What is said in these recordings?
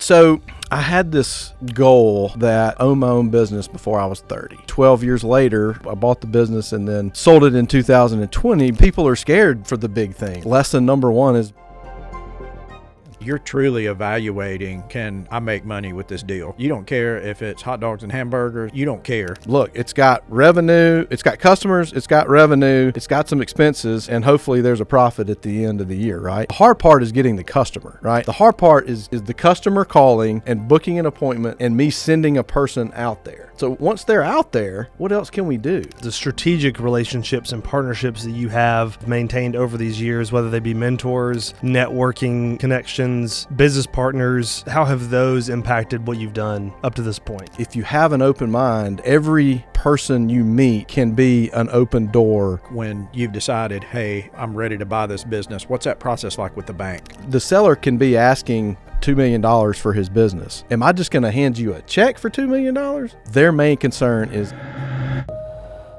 So I had this goal that own my own business before I was 30. 12 years later, I bought the business and then sold it in 2020. People are scared for the big thing. Lesson number one is you're truly evaluating, can I make money with this deal? You don't care if it's hot dogs and hamburgers. You don't care. Look, it's got revenue, it's got customers, it's got revenue, it's got some expenses, and hopefully there's a profit at the end of the year, right? The hard part is getting the customer, right? The hard part is the customer calling and booking an appointment and me sending a person out there. So once they're out there, what else can we do? The strategic relationships and partnerships that you have maintained over these years, whether they be mentors, networking connections, business partners, how have those impacted what you've done up to this point? If you have an open mind, every person you meet can be an open door. When you've decided, hey, I'm ready to buy this business, what's that process like with the bank? The seller can be asking $2 million for his business. Am I just going to hand you a check for $2 million? Their main concern is...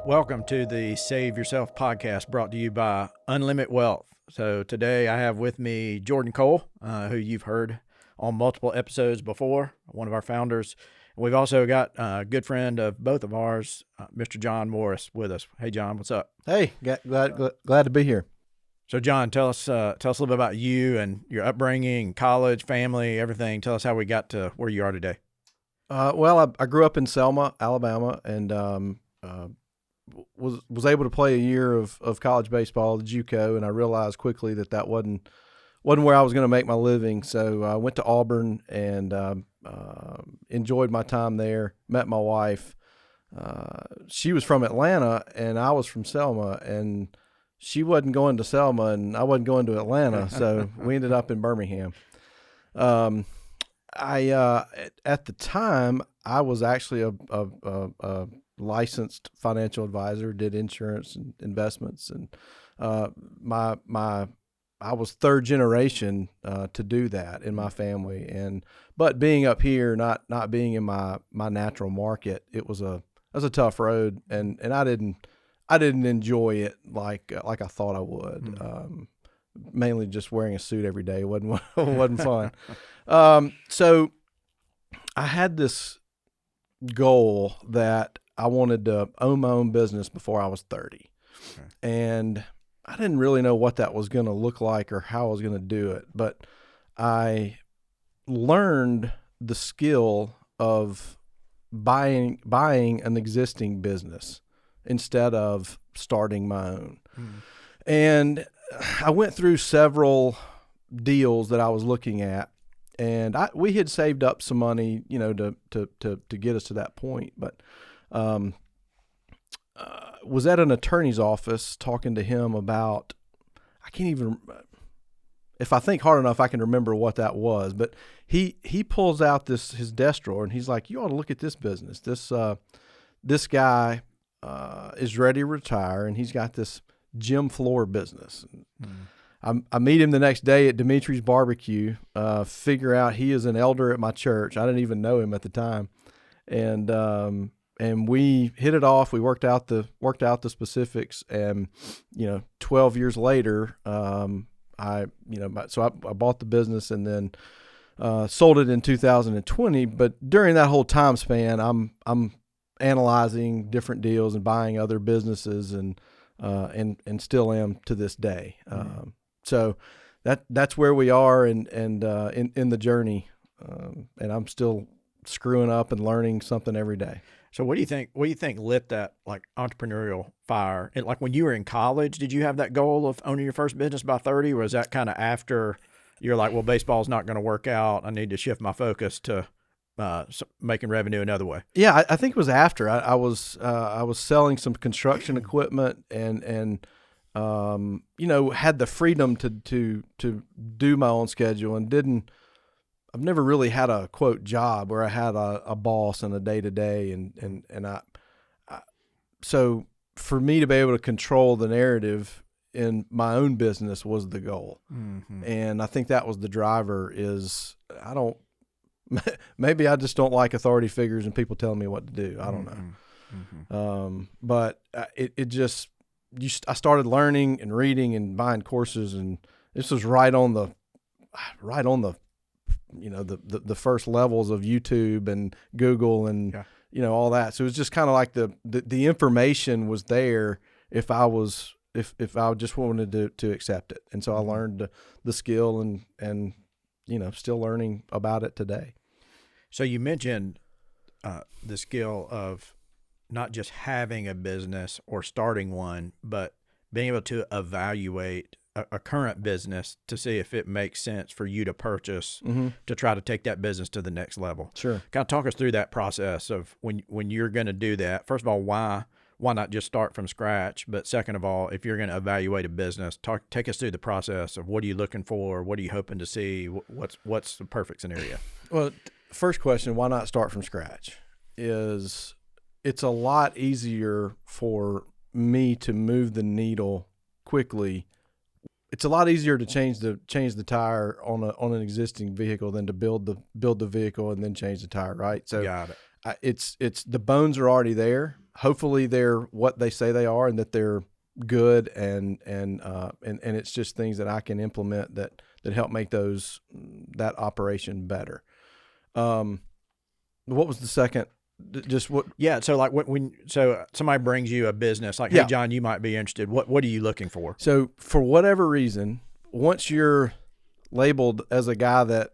Welcome to the Save Yourself podcast, brought to you by Unlimited Wealth. So today I have with me Jordan Cole, who you've heard on multiple episodes before, one of our founders. We've also got a good friend of both of ours, Mr. John Morris, with us. Hey, John, what's up? Hey, glad to be here. So, John, tell us a little bit about you and your upbringing, college, family, everything. Tell us how we got to where you are today. Well, I grew up in Selma, Alabama, and was able to play a year of college baseball, the JUCO, and I realized quickly that wasn't where I was going to make my living. So I went to Auburn and enjoyed my time there. Met my wife. She was from Atlanta, and I was from Selma, and she wasn't going to Selma and I wasn't going to Atlanta, so we ended up in Birmingham. At the time, I was actually a licensed financial advisor, did insurance and investments, and I was third generation to do that in my family. But being up here, not being in my natural market, it was a tough road, and I didn't enjoy it like I thought I would. Mm-hmm. Mainly just wearing a suit every day wasn't fun. So I had this goal that I wanted to own my own business before I was 30. Okay. And I didn't really know what that was going to look like or how I was going to do it, but I learned the skill of buying an existing business instead of starting my own. And I went through several deals that I was looking at, and we had saved up some money, to get us to that point. But was at an attorney's office talking to him about, I can't even, if I think hard enough, I can remember what that was. But he pulls out his desk drawer, and he's like, "You ought to look at this business. This guy is ready to retire, and he's got this gym floor business." I meet him the next day at Dimitri's barbecue, figure out he is an elder at my church. I didn't even know him at the time. And we hit it off. We worked out the specifics, and 12 years later, I bought the business and then sold it in 2020. But during that whole time span, I'm analyzing different deals and buying other businesses, and still am to this day. So that's where we are, and in the journey, and I'm still screwing up and learning something every day. So what do you think lit that like entrepreneurial fire? And like when you were in college, did you have that goal of owning your first business by 30, or was that kind of after you're like, well, baseball's not going to work out, I need to shift my focus to making revenue another way? Yeah, I think it was after. I was selling some construction equipment and had the freedom to do my own schedule, and I've never really had a quote job where I had a boss and a day to day, and so for me to be able to control the narrative in my own business was the goal. Mm-hmm. And I think that was the driver. Maybe I just don't like authority figures and people telling me what to do. I don't know. Mm-hmm. But I started learning and reading and buying courses, and this was right on the the first levels of YouTube and Google and all that. So it was just kind of like the information was there if I just wanted to accept it. And so I learned the skill and still learning about it today. So you mentioned the skill of not just having a business or starting one, but being able to evaluate a current business to see if it makes sense for you to purchase to try to take that business to the next level. Sure. Kind of talk us through that process of when you're going to do that. First of all, why not just start from scratch? But second of all, if you're going to evaluate a business, take us through the process of what are you looking for? What are you hoping to see? What's the perfect scenario? Well, first question, why not start from scratch? Is it's a lot easier for me to move the needle quickly. It's a lot easier to change the tire on an existing vehicle than to build the vehicle and then change the tire, right? So got it. It's the bones are already there. Hopefully they're what they say they are and that they're good and it's just things that I can implement that help make that operation better. What was the second? Just what? Yeah. So like when somebody brings you a business, like, hey, John, you might be interested. What are you looking for? So for whatever reason, once you're labeled as a guy that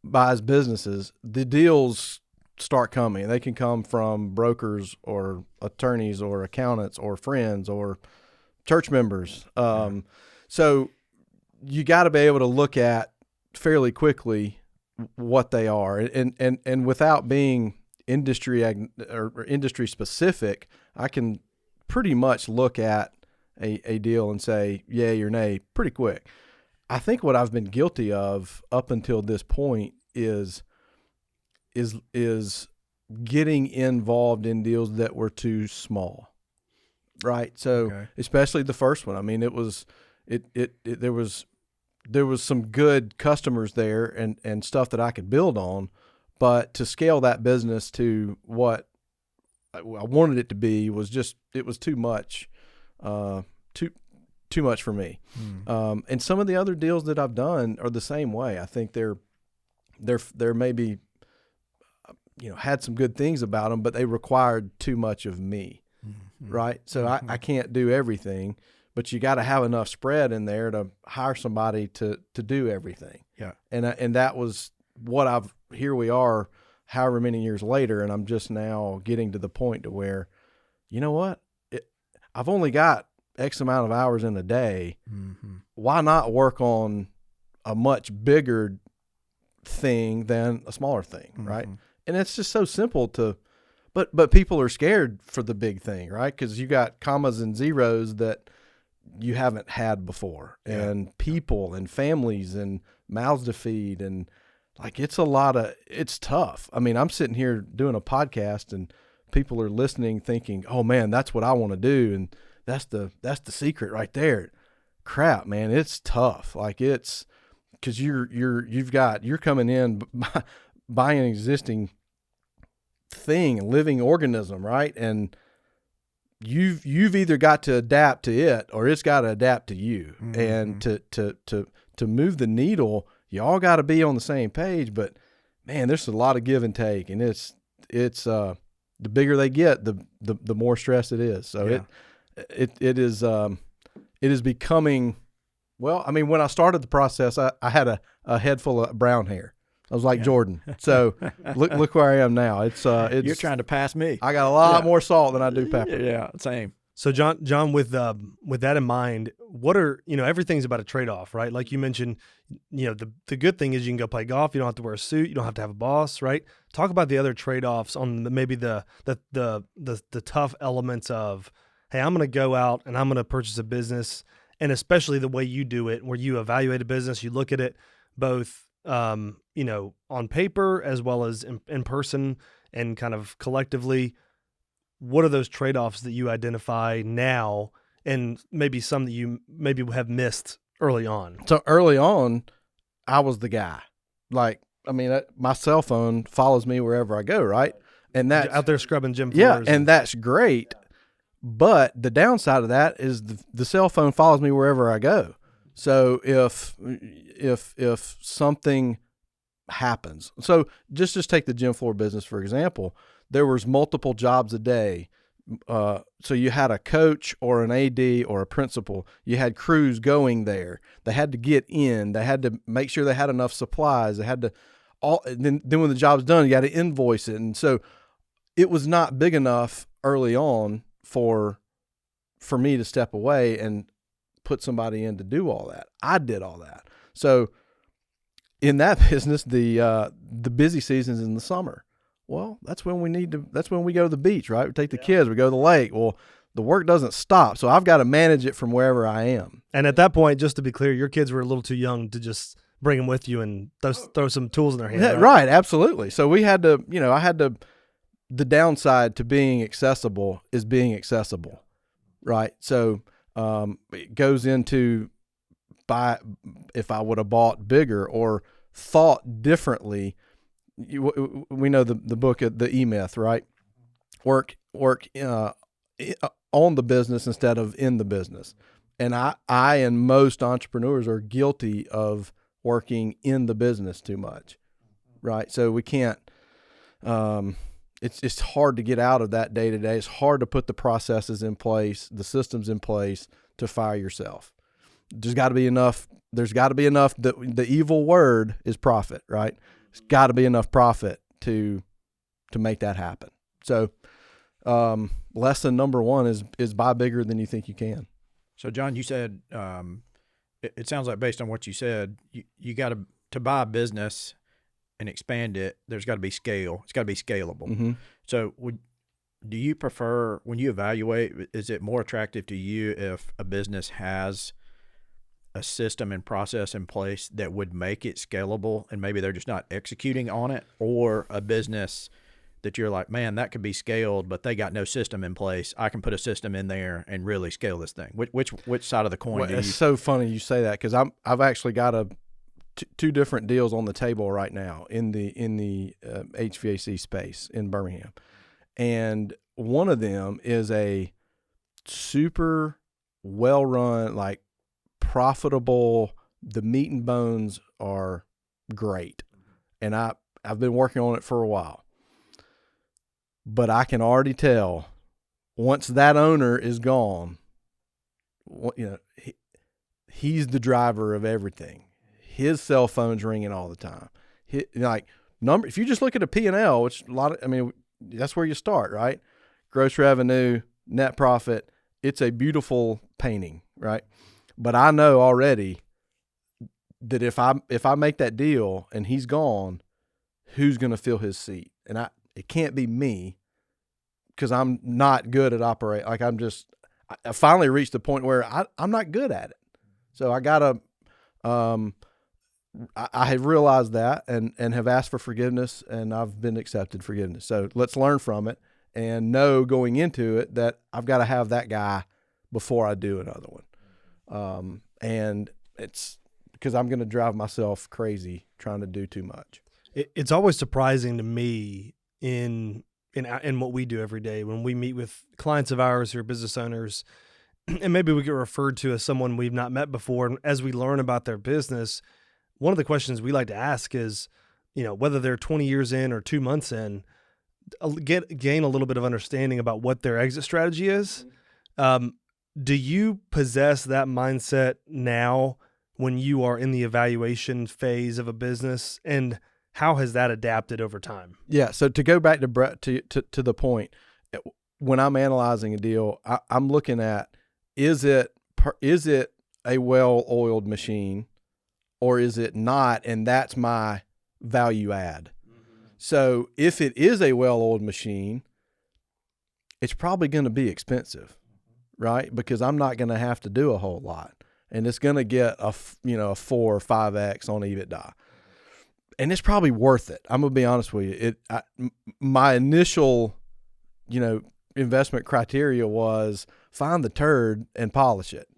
buys businesses, the deals start coming. They can come from brokers or attorneys or accountants or friends or church members. So you got to be able to look at fairly quickly what they are, and without being industry specific, I can pretty much look at a deal and say yay or nay pretty quick. I think what I've been guilty of up until this point is getting involved in deals that were too small, right? So especially the first one. I mean, there was some good customers there and stuff that I could build on. But to scale that business to what I wanted it to be it was too much, too much for me. And some of the other deals that I've done are the same way. I think they're maybe, had some good things about them, but they required too much of me, right? So I can't do everything, but you got to have enough spread in there to hire somebody to do everything. Yeah. And that was what here we are however many years later, and I'm just now getting to the point to where, you know what, I've only got X amount of hours in a day. Why not work on a much bigger thing than a smaller thing, right? And it's just so simple but people are scared for the big thing, right? Because you got commas and zeros that you haven't had before, and people and families and mouths to feed, and like it's tough. I mean, I'm sitting here doing a podcast and people are listening thinking, oh man, that's what I want to do. And that's the secret right there. Crap, man. It's tough. Like it's cause you're coming in buying an existing thing, a living organism, right? And you've either got to adapt to it or it's got to adapt to you. And to move the needle, you all got to be on the same page, but man, there's a lot of give and take, and it's the bigger they get, the more stress it is. So it is becoming, well, I mean, when I started the process, I had a head full of brown hair. I was like Jordan. So look where I am now. It's you're trying to pass me. I got a lot more salt than I do pepper. Yeah, same. So John, with that in mind, what are, everything's about a trade-off, right? Like you mentioned, the good thing is you can go play golf. You don't have to wear a suit. You don't have to have a boss, right? Talk about the other trade-offs on maybe the tough elements of, hey, I'm going to go out and I'm going to purchase a business, and especially the way you do it, where you evaluate a business, you look at it both, on paper as well as in person and kind of collectively. What are those trade-offs that you identify now, and maybe some that you maybe have missed early on? So early on, I was the guy. Like, I mean, my cell phone follows me wherever I go, right? And that's out there scrubbing gym floors. Yeah, and that's great. But the downside of that is the cell phone follows me wherever I go. So if something happens. So just take the gym floor business, for example. There was multiple jobs a day. So you had a coach or an AD or a principal. You had crews going there. They had to get in. They had to make sure they had enough supplies. They had to then when the job's done, you got to invoice it. And so it was not big enough early on for me to step away and put somebody in to do all that. I did all that. So in that business, the busy season's in the summer. Well, that's when we go to the beach, right? We take the kids, we go to the lake. Well, the work doesn't stop. So I've got to manage it from wherever I am. And at that point, just to be clear, your kids were a little too young to just bring them with you and throw some tools in their hands. Yeah, right. Absolutely. So we had to, the downside to being accessible is being accessible, right? So it goes into if I would have bought bigger or thought differently. We know the book, The E-Myth, right? Work on the business instead of in the business. And I and most entrepreneurs are guilty of working in the business too much, right? So we can't. It's hard to get out of that day to day. It's hard to put the processes in place, the systems in place to fire yourself. There's got to be enough. There's got to be enough. The evil word is profit, right? It's got to be enough profit to make that happen. So, lesson number one is buy bigger than you think you can. So, John, you said it sounds like based on what you said, you got to buy a business and expand it. There's got to be scale. It's got to be scalable. Mm-hmm. So, do you prefer when you evaluate? Is it more attractive to you if a business has a system and process in place that would make it scalable and maybe they're just not executing on it, or a business that you're like, man, that could be scaled, but they got no system in place. I can put a system in there and really scale this thing. Which side of the coin? Well, it's so funny you say that, because I've actually got two different deals on the table right now in the HVAC space in Birmingham, and one of them is a super well run, like profitable. The meat and bones are great, and I've been working on it for a while, but I can already tell once that owner is gone, he's the driver of everything. His cell phone's ringing all the time. If you just look at a P&L, which that's where you start, right? Gross revenue, net profit. It's a beautiful painting, right? But I know already that if I make that deal and he's gone, who's going to fill his seat? And it can't be me, because I'm not good at operate. Like I finally reached the point where I'm not good at it. So I gotta, I have realized that and have asked for forgiveness, and I've been accepted forgiveness. So let's learn from it and know going into it that I've got to have that guy before I do another one. And it's because I'm going to drive myself crazy trying to do too much. It's always surprising to me in what we do every day when we meet with clients of ours who are business owners, and maybe we get referred to as someone we've not met before. And as we learn about their business, one of the questions we like to ask is, whether they're 20 years in or 2 months in, gain a little bit of understanding about what their exit strategy is. Do you possess that mindset now when you are in the evaluation phase of a business, and how has that adapted over time? Yeah. So to go back to Brett, to the point, when I'm analyzing a deal, I'm looking at, is it a well-oiled machine, or is it not? And that's my value add. Mm-hmm. So if it is a well-oiled machine, it's probably going to be expensive, right? Because I'm not going to have to do a whole lot, and it's going to get a 4 or 5x on EBITDA, and it's probably worth it. I'm going to be honest with you. My initial, investment criteria was find the turd and polish it.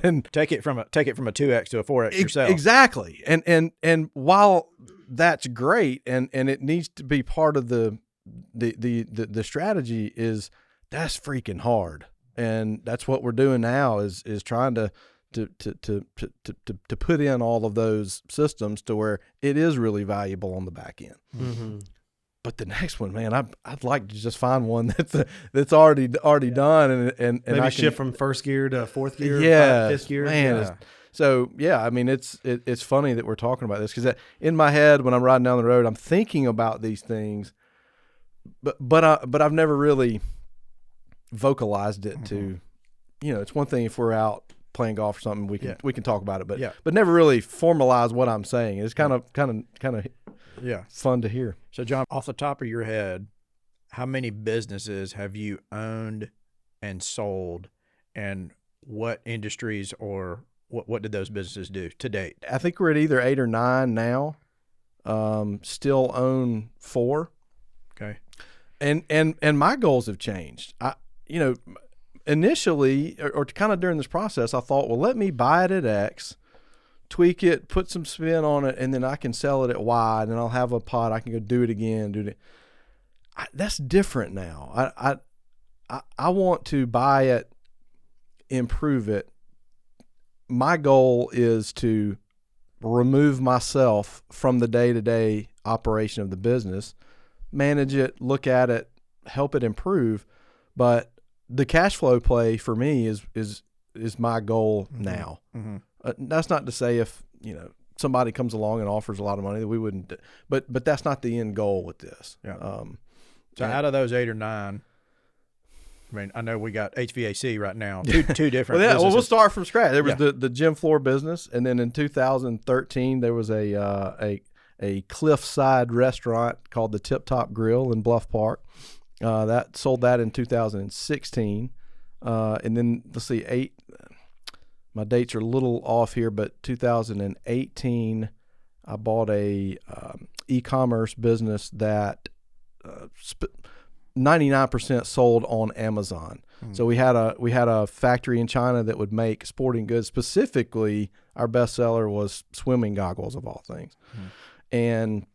And take it from a 2x to a 4x yourself. Exactly. And while that's great and it needs to be part of the strategy, is that's freaking hard. And that's what we're doing now is trying to to put in all of those systems to where it is really valuable on the back end. Mm-hmm. But the next one, man, I'd like to just find one that's already done and Maybe I shift from first gear to fourth gear, fifth gear. Man. Yeah. So yeah, I mean it's funny that we're talking about this because in my head when I'm riding down the road, I'm thinking about these things, but I've never really vocalized it to, it's one thing if we're out playing golf or something we can talk about it, but never really formalize what I'm saying. It's kind of fun to hear. So John, off the top of your head, how many businesses have you owned and sold, and what industries or what did those businesses do to date? I think we're at either 8 or 9 now. Still own 4. Okay. And my goals have changed. Initially or kind of during this process, I thought, well, let me buy it at X, tweak it, put some spin on it, and then I can sell it at Y, and then I'll have a pot. I can go do it again. That's different now. I want to buy it, improve it. My goal is to remove myself from the day-to-day operation of the business, manage it, look at it, help it improve. But the cash flow play for me is my goal now. Mm-hmm. That's not to say if somebody comes along and offers a lot of money that we wouldn't, but that's not the end goal with this. Yeah. So out of those 8 or 9, I mean, I know we got HVAC right now, two different businesses. Well, we'll start from scratch. There was the gym floor business, and then in 2013 there was a cliffside restaurant called the Tip Top Grill in Bluff Park. That sold that in 2016, and then let's see, my dates are a little off here, but 2018 I bought a e-commerce business that 99% sold on Amazon. So we had a factory in China that would make sporting goods. Specifically, our best seller was swimming goggles of all things. And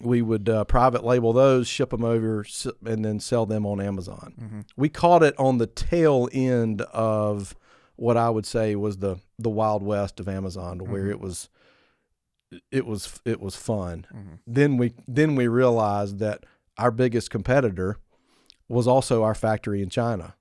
we would private label those, ship them over, and then sell them on Amazon. We caught it on the tail end of what I would say was the Wild West of Amazon, to where it was fun. Then we realized that our biggest competitor was also our factory in China,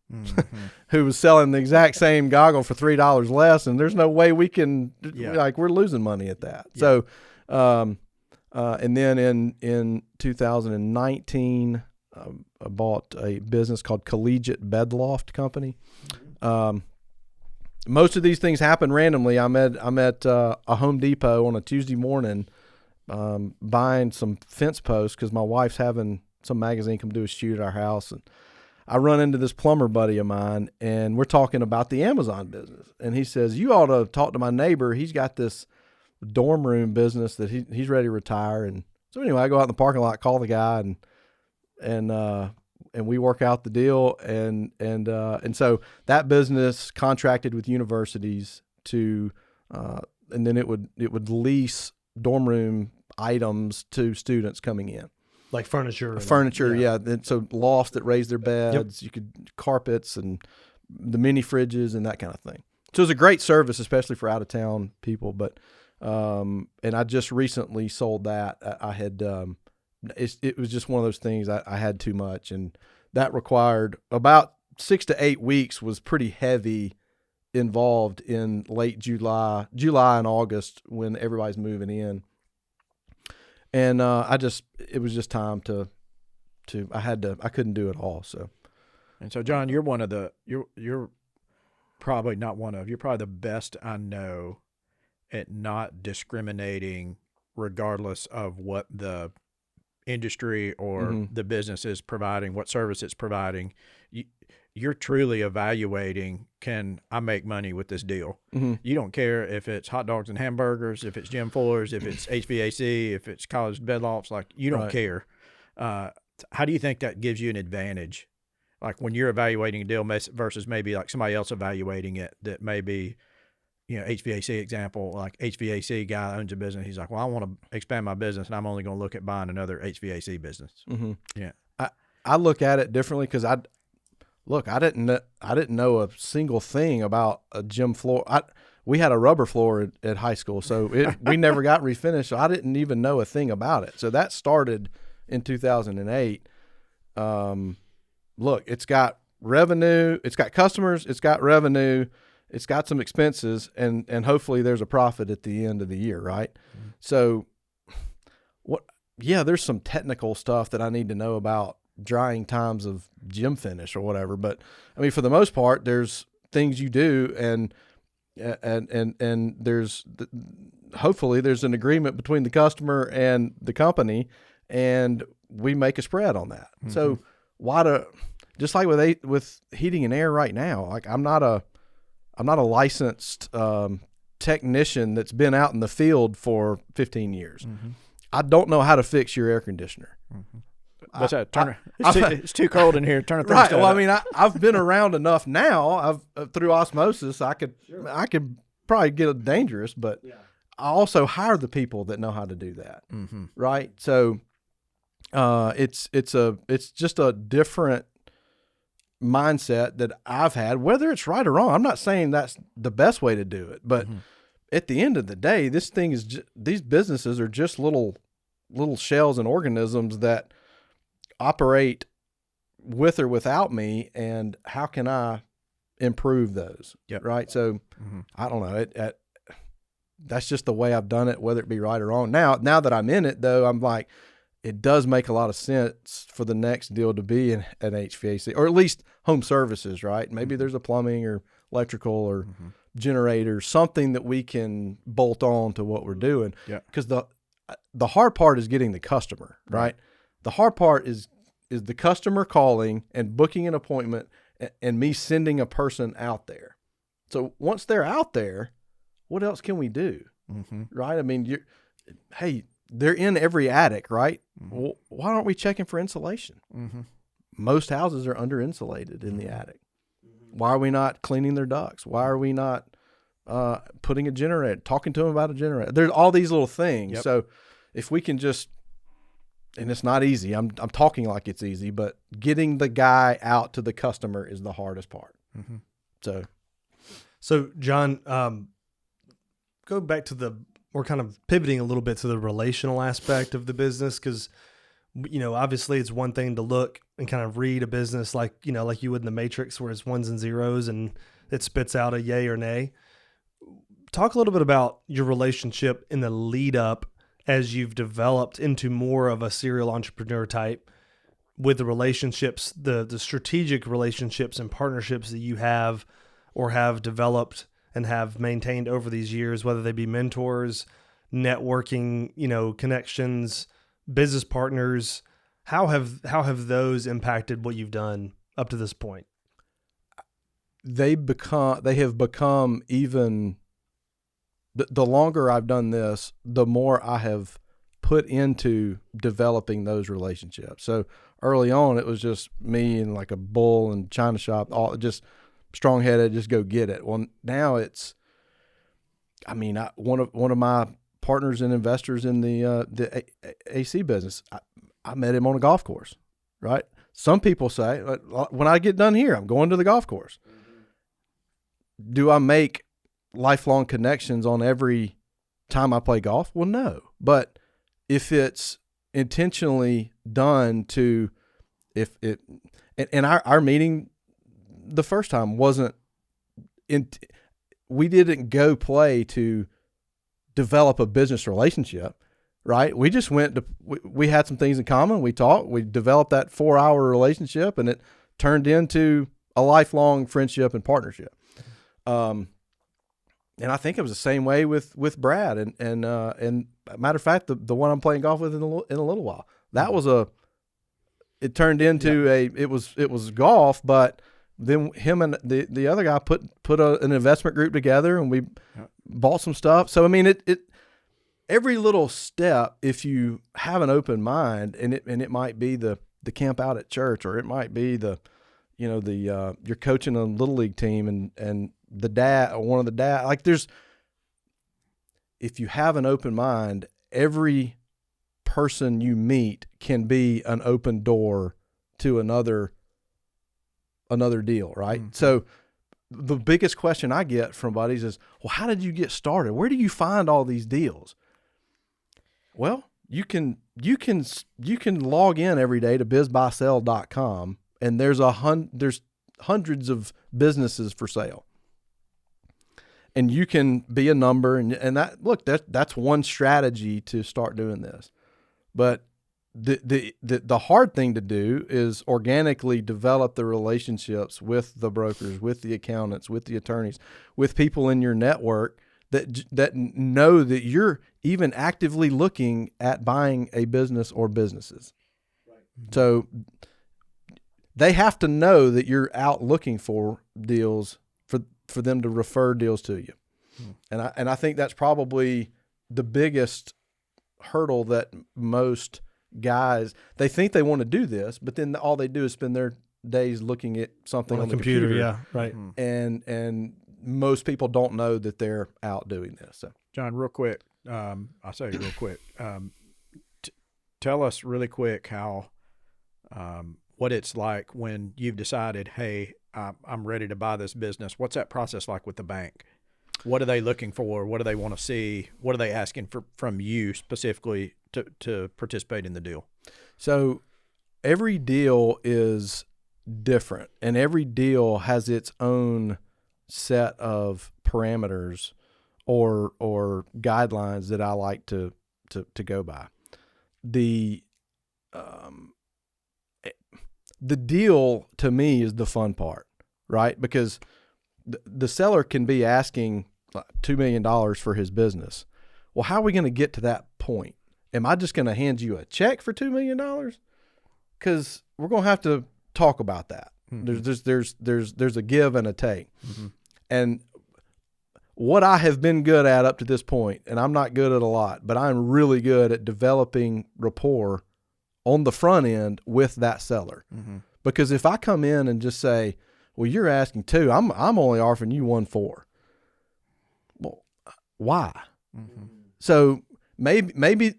who was selling the exact same goggle for $3 less, and there's no way we can we're losing money at that. So and then in 2019 I bought a business called Collegiate Bed Loft Company. Most of these things happen randomly. I'm at a Home Depot on a Tuesday morning buying some fence posts because my wife's having some magazine come do a shoot at our house, and I run into this plumber buddy of mine, and we're talking about the Amazon business, and he says, "You ought to talk to my neighbor. He's got this dorm room business that he's ready to retire." And so anyway, I go out in the parking lot, call the guy, and we work out the deal, and so that business contracted with universities to, and then it would lease dorm room items to students coming in, like furniture. And so lofts that raise their beds, you could carpets and the mini fridges and that kind of thing. So it was a great service, especially for out of town people. But and I just recently sold that. I had it was just one of those things I had too much, and that required about 6 to 8 weeks, was pretty heavy involved in late July and August when everybody's moving in. And it was just time to I couldn't do it all. So, and so John, you're probably not one of, you're probably the best I know at not discriminating regardless of what the industry or the business is providing, what service it's providing. You're truly evaluating, can I make money with this deal? You don't care if it's hot dogs and hamburgers, if it's gym floors, if it's HVAC, if it's college bed lofts, like you don't care. How do you think that gives you an advantage? Like when you're evaluating a deal versus maybe like somebody else evaluating it that may be, HVAC example, like HVAC guy owns a business. He's like, well, I want to expand my business and I'm only going to look at buying another HVAC business. Yeah. I look at it differently because look, I didn't know a single thing about a gym floor. We had a rubber floor at high school, so we never got refinished. So I didn't even know a thing about it. So that started in 2008. Look, it's got revenue, it's got customers, it's got revenue, it's got some expenses, and hopefully there's a profit at the end of the year, right? Mm-hmm. So there's some technical stuff that I need to know about drying times of gym finish or whatever, but I mean, for the most part, there's things you do, and there's hopefully there's an agreement between the customer and the company, and we make a spread on that. Mm-hmm. So just like with heating and air right now, like I'm not a licensed technician that's been out in the field for 15 years. Mm-hmm. I don't know how to fix your air conditioner. Mm-hmm. What's that? It's too cold in here. Turn it right. Well, I mean, I've been around enough now. Through osmosis, I could probably get dangerous, but I also hire the people that know how to do that. Mm-hmm. Right. So, it's just a different mindset that I've had, whether it's right or wrong. I'm not saying that's the best way to do it, but at the end of the day, these businesses are just little shells and organisms that operate with or without me, and how can I improve those? Yep. Right. So I don't know. That's just the way I've done it, whether it be right or wrong. Now that I'm in it, though, I'm like, it does make a lot of sense for the next deal to be an HVAC, or at least home services, right? Maybe there's a plumbing or electrical or generator, something that we can bolt on to what we're doing. Yeah. Because the hard part is getting the customer, right? The hard part is the customer calling and booking an appointment and me sending a person out there. So once they're out there, what else can we do? Mm-hmm. Right? I mean, they're in every attic, right? Mm-hmm. Well, why aren't we checking for insulation? Mm-hmm. Most houses are under insulated in the attic. Why are we not cleaning their ducts? Why are we not putting a generator, talking to them about a generator? There's all these little things. Yep. So if we can just, and it's not easy, I'm talking like it's easy, but getting the guy out to the customer is the hardest part. Mm-hmm. So John, go back to we're kind of pivoting a little bit to the relational aspect of the business, because, obviously it's one thing to look and kind of read a business like you would in the Matrix, where it's ones and zeros and it spits out a yay or nay. Talk a little bit about your relationship in the lead up as you've developed into more of a serial entrepreneur type, with the relationships, the strategic relationships and partnerships that you have or have developed and have maintained over these years, whether they be mentors, networking, connections, business partners. How have those impacted what you've done up to this point? They have become even. The longer I've done this, the more I have put into developing those relationships. So early on, it was just me and like a bull and china shop, all just strong-headed, just go get it. Well, now it's, one of my partners and investors in the AC business, I met him on a golf course, right? Some people say, when I get done here, I'm going to the golf course. Mm-hmm. Do I make lifelong connections on every time I play golf? Well, no. But if it's intentionally done our meeting the first time wasn't we didn't go play to develop a business relationship, right? We just went to, we had some things in common. We talked, we developed that 4-hour relationship, and it turned into a lifelong friendship and partnership. And I think it was the same way with Brad and matter of fact, the one I'm playing golf with in a little while, that was it turned into it was golf, but then him and the other guy put an investment group together, and we bought some stuff. So I mean, it every little step, if you have an open mind, and it might be the camp out at church, or it might be you're coaching a little league team, and the dad or one of the dad, like if you have an open mind, every person you meet can be an open door to another another deal, right? So the biggest question I get from buddies is, well, how did you get started? Where do you find all these deals? Well, you can log in every day to bizbuysell.com, and there's hundreds of businesses for sale. And you can be a number, and that's one strategy to start doing this. But the hard thing to do is organically develop the relationships with the brokers, with the accountants, with the attorneys, with people in your network that know that you're even actively looking at buying a business or businesses. Right. So they have to know that you're out looking for deals for them to refer deals to you. And I think that's probably the biggest hurdle that most guys, they think they want to do this, but then all they do is spend their days looking at something on the computer. Yeah, right. And most people don't know that they're out doing this. So, John, real quick, I'll say real quick, tell us really quick how, what it's like when you've decided, hey, I'm ready to buy this business. What's that process like with the bank? What are they looking for? What do they want to see? What are they asking from you specifically to participate in the deal? So every deal is different, and every deal has its own set of parameters or guidelines that I like to go by. The deal to me is the fun part, right? Because the seller can be asking $2 million for his business. Well, how are we going to get to that point? Am I just going to hand you a check for $2 million? Because we're going to have to talk about that. There's a give and a take. And what I have been good at up to this point, and I'm not good at a lot, but I'm really good at developing rapport on the front end with that seller. Because if I come in and just say, well, you're asking 2, I'm only offering you 1.4. Well, why? So maybe it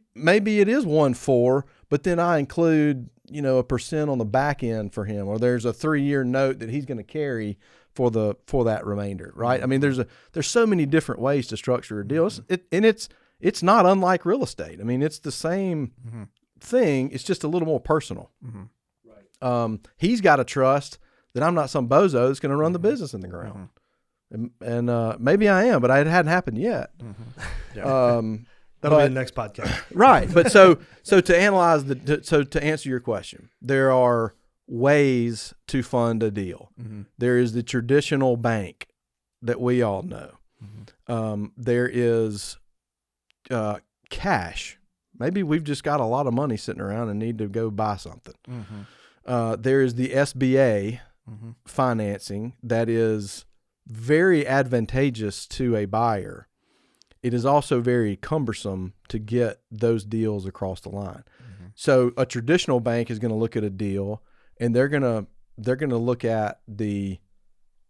is 1.4, but then I include, a percent on the back end for him, or there's a 3-year note that he's going to carry for that remainder, right? I mean, there's so many different ways to structure a deal. It's not unlike real estate. I mean, it's the same thing. It's just a little more personal. Right. He's got to trust that I'm not some bozo that's going to run the business in the ground. And maybe I am, but it hadn't happened yet. That'll be the next podcast. Right. But so to analyze to answer your question, there are ways to fund a deal. There is the traditional bank that we all know. There is cash. Maybe we've just got a lot of money sitting around and need to go buy something. There is the SBA financing that is very advantageous to a buyer. It is also very cumbersome to get those deals across the line. So a traditional bank is going to look at a deal, and they're going to look at the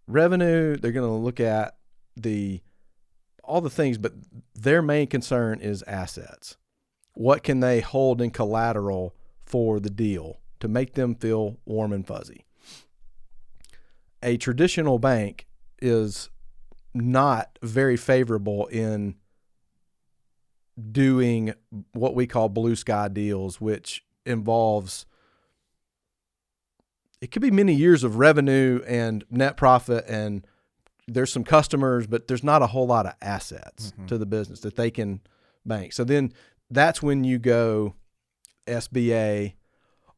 revenue, they're going to look at all the things, but their main concern is assets. What can they hold in collateral for the deal to make them feel warm and fuzzy? A traditional bank is not very favorable in doing what we call blue sky deals, which involves, it could be many years of revenue and net profit, and there's some customers, but there's not a whole lot of assets to the business that they can bank. So then that's when you go SBA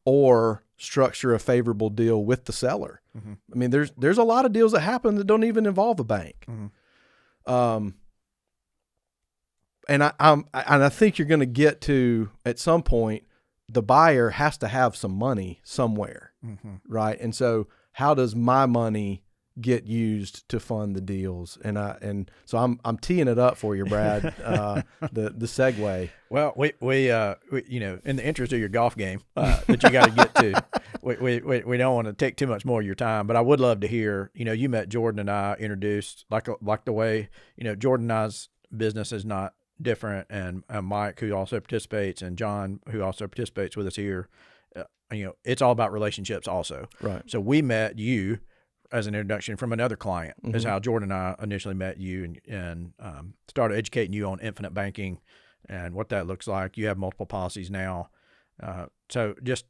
or structure a favorable deal with the seller. I mean, there's a lot of deals that happen that don't even involve a bank. And I think you're going to get to, at some point, the buyer has to have some money somewhere, right? And so how does my money get used to fund the deals? And so I'm teeing it up for you, Brad, the segue. Well, we in the interest of your golf game that you got to get to, we don't want to take too much more of your time, but I would love to hear, you met Jordan and I introduced like the way, Jordan and I's business is not different, and Mike, who also participates, and John, who also participates with us here, it's all about relationships also. Right. So we met you as an introduction from another client, is how Jordan and I initially met you and started educating you on infinite banking and what that looks like. You have multiple policies now. So just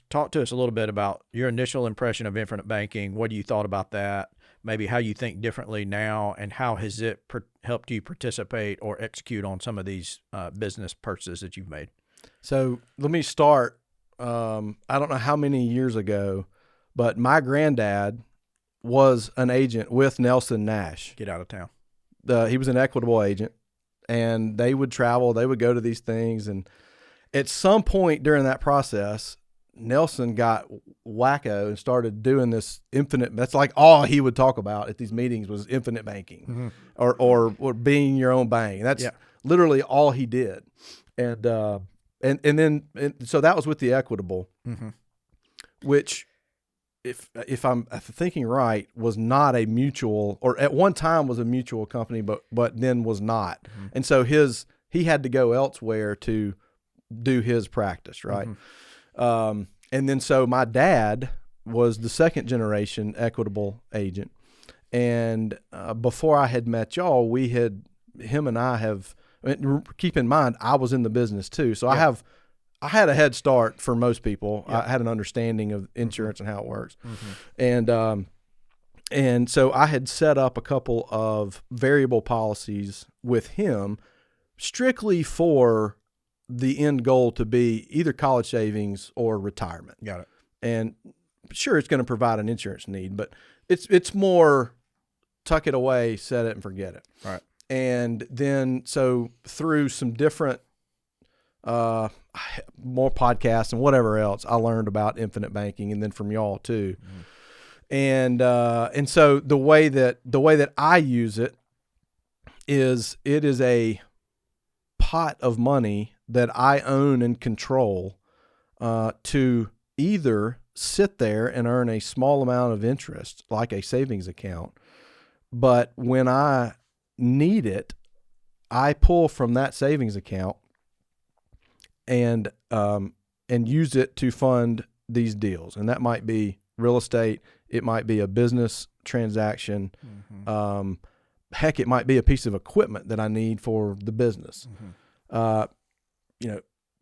talk to us a little bit about your initial impression of infinite banking. What you thought about that? Maybe how you think differently now, and how has it helped you participate or execute on some of these business purchases that you've made? So let me start. I don't know how many years ago, but my granddad was an agent with Nelson Nash. Get out of town. He was an Equitable agent, and they would travel. They would go to these things, and at some point during that process, Nelson got wacko and started doing this infinite. That's like all he would talk about at these meetings was infinite banking, or being your own bank. And that's literally all he did. And so that was with the Equitable, which, if I'm thinking right, was not a mutual, or at one time was a mutual company, but then was not. And so he had to go elsewhere to do his practice, right? And then so my dad was the second generation Equitable agent. And before I had met y'all, him and I have, keep in mind, I was in the business too. So I had a head start for most people. I had an understanding of insurance and how it works. And so I had set up a couple of variable policies with him strictly for the end goal to be either college savings or retirement. Got it. And sure, it's going to provide an insurance need, but it's more tuck it away, set it and forget it. Right. And then so through some different more podcasts and whatever else, I learned about infinite banking, and then from y'all too. And so the way that I use it is a pot of money that I own and control to either sit there and earn a small amount of interest like a savings account, but when I need it, I pull from that savings account and use it to fund these deals. And that might be real estate, it might be a business transaction, heck, it might be a piece of equipment that I need for the business.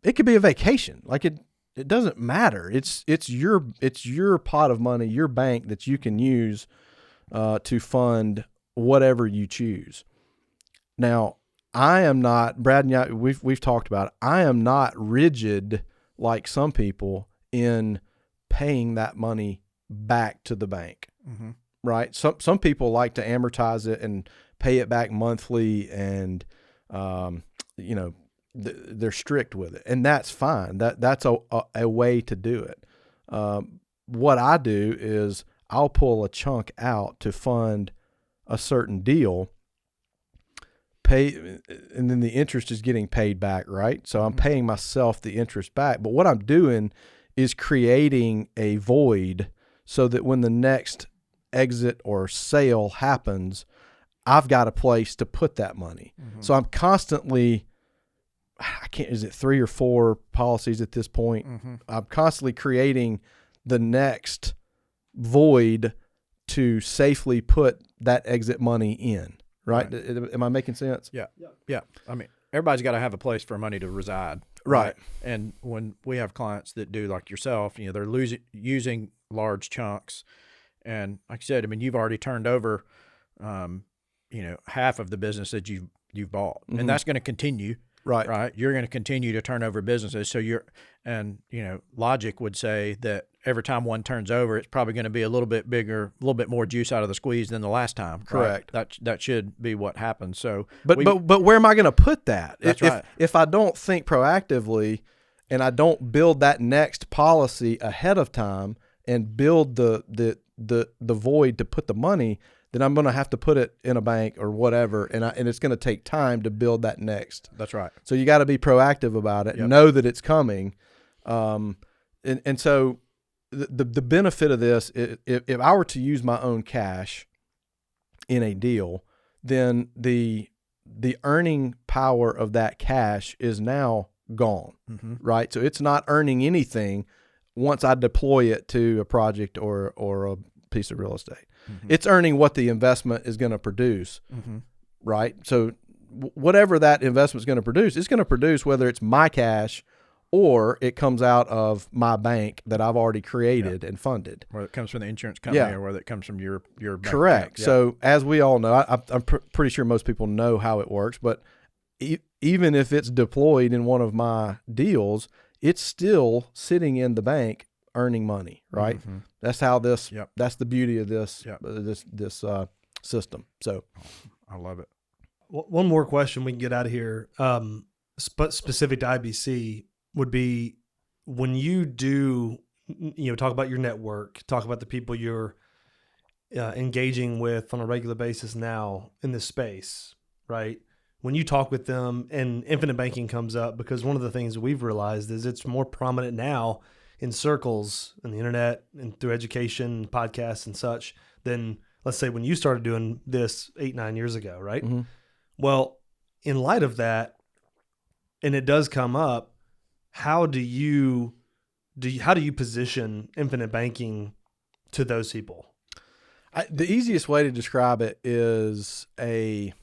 It could be a vacation. Like it doesn't matter. It's your pot of money, your bank that you can use to fund whatever you choose. Now, I am not, Brad and I, we've talked about it. I am not rigid like some people in paying that money back to the bank. Right? Some people like to amortize it and pay it back monthly, and they're strict with it, and that's fine. That's a way to do it. What I do is I'll pull a chunk out to fund a certain deal, and then the interest is getting paid back, right? So I'm paying myself the interest back, but what I'm doing is creating a void so that when the next exit or sale happens, I've got a place to put that money. So I'm constantly, is it 3 or 4 policies at this point? I'm constantly creating the next void to safely put that exit money in, right? Am I making sense? Yeah. I mean, everybody's got to have a place for money to reside. Right. And when we have clients that do like yourself, they're using large chunks. And like I said, I mean, you've already turned over, half of the business that you've bought, and that's going to continue. Right. You're going to continue to turn over businesses. So logic would say that every time one turns over, it's probably going to be a little bit bigger, a little bit more juice out of the squeeze than the last time. Correct. Right? That should be what happens. So, but where am I going to put that? That's right. If I don't think proactively, and I don't build that next policy ahead of time and build the void to put the money, then I'm going to have to put it in a bank or whatever, and it's going to take time to build that next. That's right. So you got to be proactive about it, know that it's coming, and so the benefit of this, if I were to use my own cash in a deal, then the earning power of that cash is now gone, right? So it's not earning anything once I deploy it to a project or piece of real estate. It's earning what the investment is going to produce, right? So whatever that investment is going to produce, it's going to produce whether it's my cash or it comes out of my bank that I've already created and funded. Whether it comes from the insurance company or whether it comes from your bank Correct. account. So as we all know, I'm pretty sure most people know how it works, but even if it's deployed in one of my deals, it's still sitting in the bank earning money, right? That's how this, that's the beauty of this, this system. So I love it. One more question we can get out of here, specific to IBC, would be when you do, talk about your network, talk about the people you're engaging with on a regular basis now in this space, right? When you talk with them and infinite banking comes up, because one of the things we've realized is it's more prominent now in circles and the internet and through education, podcasts and such than, let's say, when you started doing this 8-9 years ago, right? Well, in light of that, and it does come up, how do you position infinite banking to those people? The easiest way to describe it is you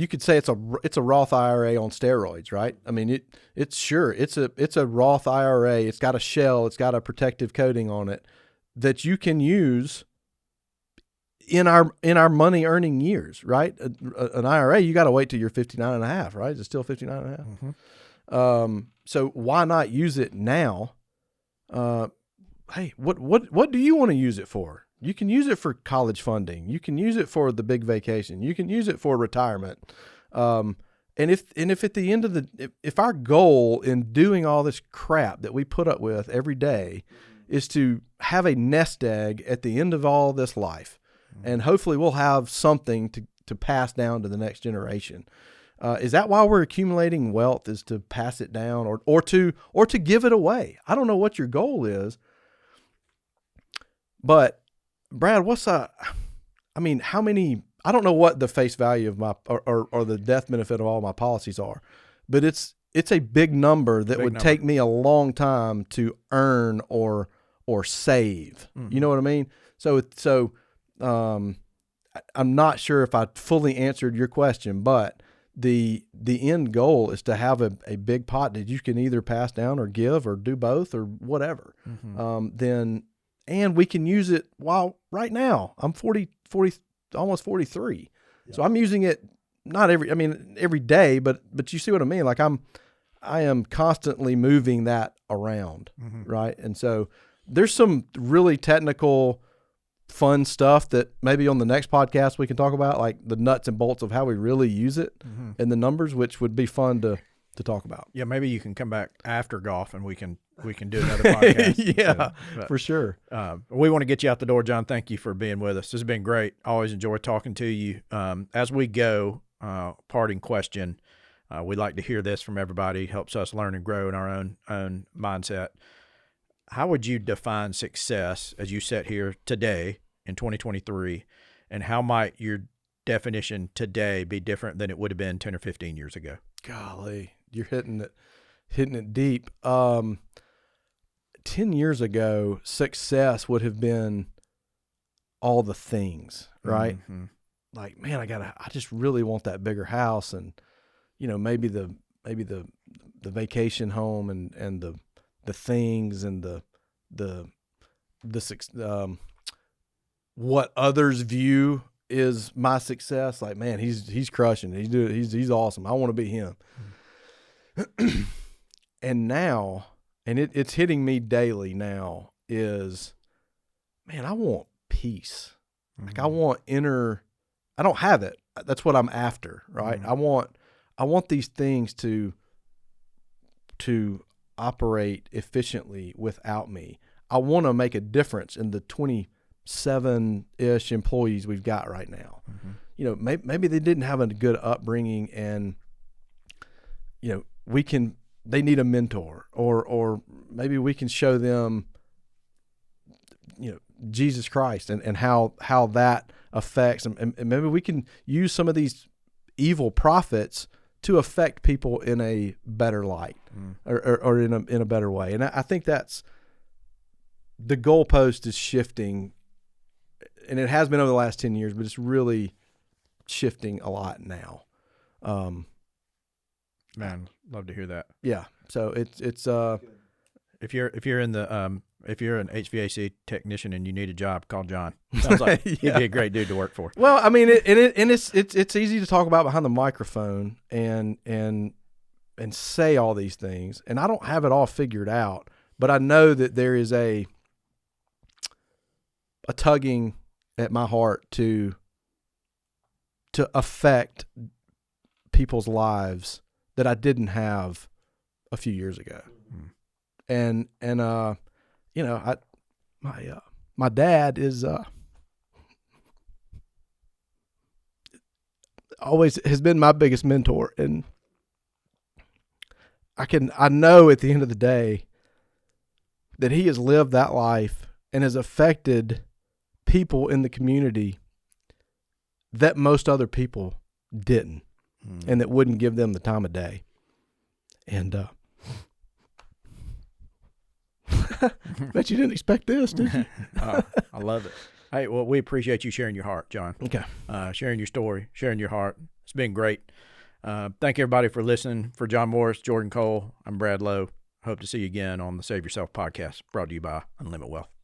could say it's a Roth IRA on steroids, right? I mean, it's a Roth IRA. It's got a shell. It's got a protective coating on it that you can use in our money earning years, right? An IRA, you got to wait till you're 59 and a half, right? Is it still 59 and a half? So why not use it now? Hey, what do you want to use it for? You can use it for college funding. You can use it for the big vacation. You can use it for retirement. And if at the end of if our goal in doing all this crap that we put up with every day is to have a nest egg at the end of all this life, and hopefully we'll have something to pass down to the next generation. Is that why we're accumulating wealth, is to pass it down or to give it away? I don't know what your goal is, but Brad, how many, I don't know what the face value of my, or the death benefit of all my policies are, but it's a big number that would take me a long time to earn or save. You know what I mean? So I'm not sure if I fully answered your question, but the end goal is to have a big pot that you can either pass down or give or do both or whatever. And we can use it right now. I'm 40, almost 43. Yeah. So I'm using it every day, but you see what I mean? Like I am constantly moving that around. Right. And so there's some really technical, fun stuff that maybe on the next podcast we can talk about, like the nuts and bolts of how we really use it and the numbers, which would be fun to talk about. Yeah. Maybe you can come back after golf and we can do another podcast. Yeah, for sure. We want to get you out the door, John. Thank you for being with us. This has been great. Always enjoy talking to you. As we go, parting question, we'd like to hear this from everybody. Helps us learn and grow in our own mindset. How would you define success as you sit here today in 2023, and how might your definition today be different than it would have been 10 or 15 years ago? Golly, you're hitting it deep. 10 years ago, success would have been all the things, right? Like, man, I just really want that bigger house, and maybe the vacation home and the things and the what others view is my success. Like, man, he's crushing it. He's awesome. I want to be him. And now, and it's hitting me daily now, is, man, I want peace. Like I don't have it. That's what I'm after, right? I want these things to operate efficiently without me. I want to make a difference in the 27-ish employees we've got right now. Maybe they didn't have a good upbringing, and they need a mentor, or maybe we can show them, Jesus Christ and how that affects them. And maybe we can use some of these evil prophets to affect people in a better light or in a better way. And I think that's the goalpost is shifting, and it has been over the last 10 years, but it's really shifting a lot now. Man, love to hear that. Yeah. So it's if you're in the if you're an HVAC technician and you need a job, call John. Sounds like he'd be a great dude to work for. Well, I mean, it's easy to talk about behind the microphone and say all these things, and I don't have it all figured out, but I know that there is a tugging at my heart to affect people's lives that I didn't have a few years ago. And you know, my dad is always has been my biggest mentor, and I know at the end of the day that he has lived that life and has affected people in the community that most other people didn't, and that wouldn't give them the time of day. And bet you didn't expect this, did you? I love it. Hey, well, we appreciate you sharing your heart, John. Okay. Sharing your story, sharing your heart. It's been great. Thank everybody for listening. For John Morris, Jordan Cole, I'm Brad Lowe. Hope to see you again on the Save Yourself podcast, brought to you by Unlimited Wealth.